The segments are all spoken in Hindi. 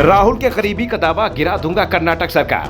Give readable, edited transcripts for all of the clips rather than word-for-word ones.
राहुल के करीबी का दावा, गिरा दूंगा कर्नाटक सरकार।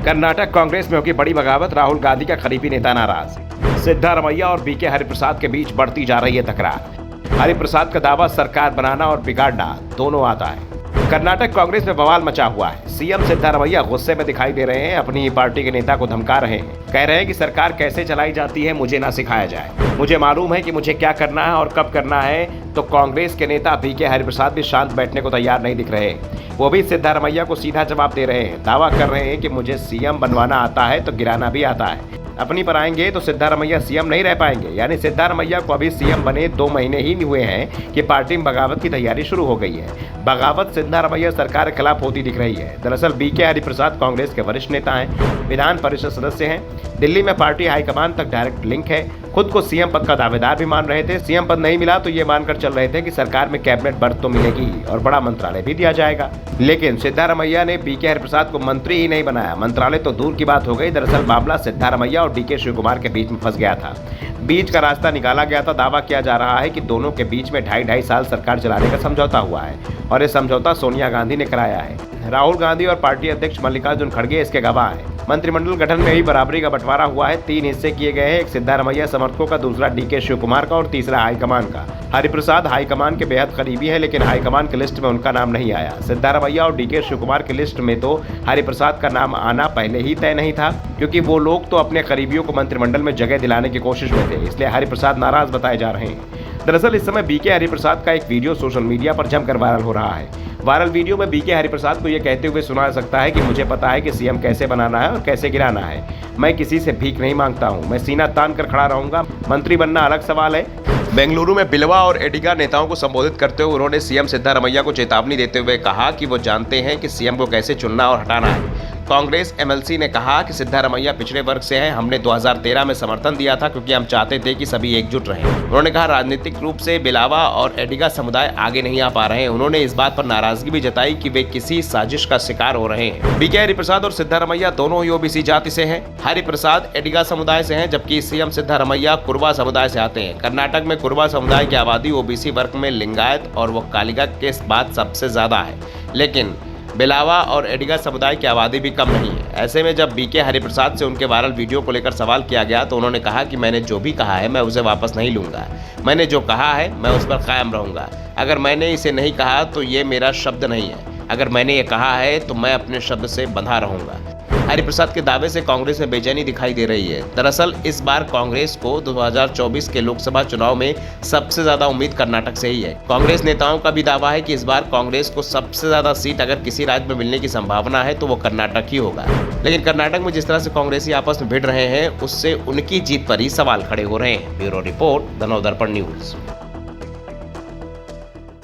कर्नाटक कांग्रेस में होगी बड़ी बगावत, राहुल गांधी का करीबी नेता नाराज। सिद्धारमैया और बीके हरिप्रसाद के बीच बढ़ती जा रही है तकरार। हरिप्रसाद का दावा, सरकार बनाना और बिगाड़ना दोनों आता है। कर्नाटक कांग्रेस में बवाल मचा हुआ है। सीएम सिद्धारमैया गुस्से में दिखाई दे रहे हैं, अपनी ही पार्टी के नेता को धमका रहे हैं। कह रहे हैं कि सरकार कैसे चलाई जाती है मुझे ना सिखाया जाए, मुझे मालूम है कि मुझे क्या करना है और कब करना है। तो कांग्रेस के नेता बीके हरिप्रसाद भी शांत बैठने को तैयार नहीं दिख रहे। वो भी सिद्धारमैया को सीधा जवाब दे रहे हैं। दावा कर रहे हैं कि मुझे सीएम बनवाना आता है तो गिराना भी आता है। अपनी पर आएंगे तो सिद्धारमैया सीएम नहीं रह पाएंगे। यानी सिद्धारमैया को अभी सीएम बने 2 महीने ही हुए हैं कि पार्टी में बगावत की तैयारी शुरू हो गई है। बगावत सिद्धारमैया सरकार के खिलाफ होती दिख रही है। दरअसल बीके हरिप्रसाद कांग्रेस के वरिष्ठ नेता हैं, विधान परिषद सदस्य हैं। दिल्ली में पार्टी हाईकमान तक डायरेक्ट लिंक है। खुद को सीएम पद का दावेदार भी मान रहे थे। सीएम पद नहीं मिला तो ये मानकर चल रहे थे कि सरकार में कैबिनेट बर्थ तो मिलेगी और बड़ा मंत्रालय भी दिया जाएगा। लेकिन सिद्धारमैया ने बीके हरिप्रसाद को मंत्री ही नहीं बनाया, मंत्रालय तो दूर की बात हो गई। दरअसल मामला सिद्धारमैया और डीके शिवकुमार के बीच में फंस गया था। बीच का रास्ता निकाला गया था। दावा किया जा रहा है कि दोनों के बीच में 2.5 साल सरकार चलाने का समझौता हुआ है और ये समझौता सोनिया गांधी ने कराया है। राहुल गांधी और पार्टी अध्यक्ष मल्लिकार्जुन खड़गे इसके गवाह हैं। मंत्रिमंडल गठन में भी बराबरी का बंटवारा हुआ है। 3 हिस्से किए गए हैं, एक सिद्धारमैया समर्थकों का, दूसरा डीके शिवकुमार का और तीसरा हाईकमान का। हरिप्रसाद हाईकमान के बेहद करीबी है, लेकिन हाईकमान की लिस्ट में उनका नाम नहीं आया। सिद्धारमैया और डीके शिवकुमार की लिस्ट में तो हरिप्रसाद का नाम आना पहले ही तय नहीं था, क्योंकि वो लोग तो अपने करीबियों को मंत्रिमंडल में जगह दिलाने की कोशिश में थे। इसलिए हरिप्रसाद नाराज बताए जा रहे हैं। दरअसल इस समय बीके हरिप्रसाद का एक वीडियो सोशल मीडिया पर जमकर वायरल हो रहा है। वायरल वीडियो में बीके हरिप्रसाद को यह कहते हुए सुना सकता है कि मुझे पता है कि सीएम कैसे बनाना है और कैसे गिराना है। मैं किसी से भीख नहीं मांगता हूं, मैं सीना तान कर खड़ा रहूंगा। मंत्री बनना अलग सवाल है। बेंगलुरु में बिलवा और एडिगा नेताओं को संबोधित करते हुए उन्होंने सीएम सिद्धारमैया को चेतावनी देते हुए कहा कि वो जानते हैं कि सीएम को कैसे चुनना और हटाना है। कांग्रेस एमएलसी ने कहा कि सिद्धारमैया पिछड़े वर्ग से हैं। हमने 2013 में समर्थन दिया था क्योंकि हम चाहते थे कि सभी एकजुट रहें। उन्होंने कहा राजनीतिक रूप से बिलावा और एडिगा समुदाय आगे नहीं आ पा रहे हैं। उन्होंने इस बात पर नाराजगी भी जताई कि वे किसी साजिश का शिकार हो रहे हैं। बीके हरिप्रसाद और सिद्धारमैया दोनों ही ओबीसी जाति से हैं। हरिप्रसाद एडिगा समुदाय से हैं, जबकि सीएम सिद्धारमैया कुरवा समुदाय से आते हैं। कर्नाटक में कुरवा समुदाय की आबादी ओबीसी वर्ग में लिंगायत और वो कालिगा के बाद सबसे ज्यादा है, लेकिन बिलावा और एडिगा समुदाय की आबादी भी कम नहीं है। ऐसे में जब बीके हरिप्रसाद से उनके वायरल वीडियो को लेकर सवाल किया गया तो उन्होंने कहा कि मैंने जो भी कहा है मैं उसे वापस नहीं लूंगा। मैंने जो कहा है मैं उस पर कायम रहूंगा। अगर मैंने इसे नहीं कहा तो ये मेरा शब्द नहीं है। अगर मैंने ये कहा है तो मैं अपने शब्द से बंधा रहूंगा। हरिप्रसाद के दावे से कांग्रेस में बेचैनी दिखाई दे रही है। दरअसल इस बार कांग्रेस को 2024 के लोकसभा चुनाव में सबसे ज्यादा उम्मीद कर्नाटक से ही है। कांग्रेस नेताओं का भी दावा है कि इस बार कांग्रेस को सबसे ज्यादा सीट अगर किसी राज्य में मिलने की संभावना है तो वो कर्नाटक ही होगा। लेकिन कर्नाटक में जिस तरह से कांग्रेसी आपस में भिड़ रहे हैं उससे उनकी जीत पर ही सवाल खड़े हो रहे हैं। Bureau report, the Navdarpan news.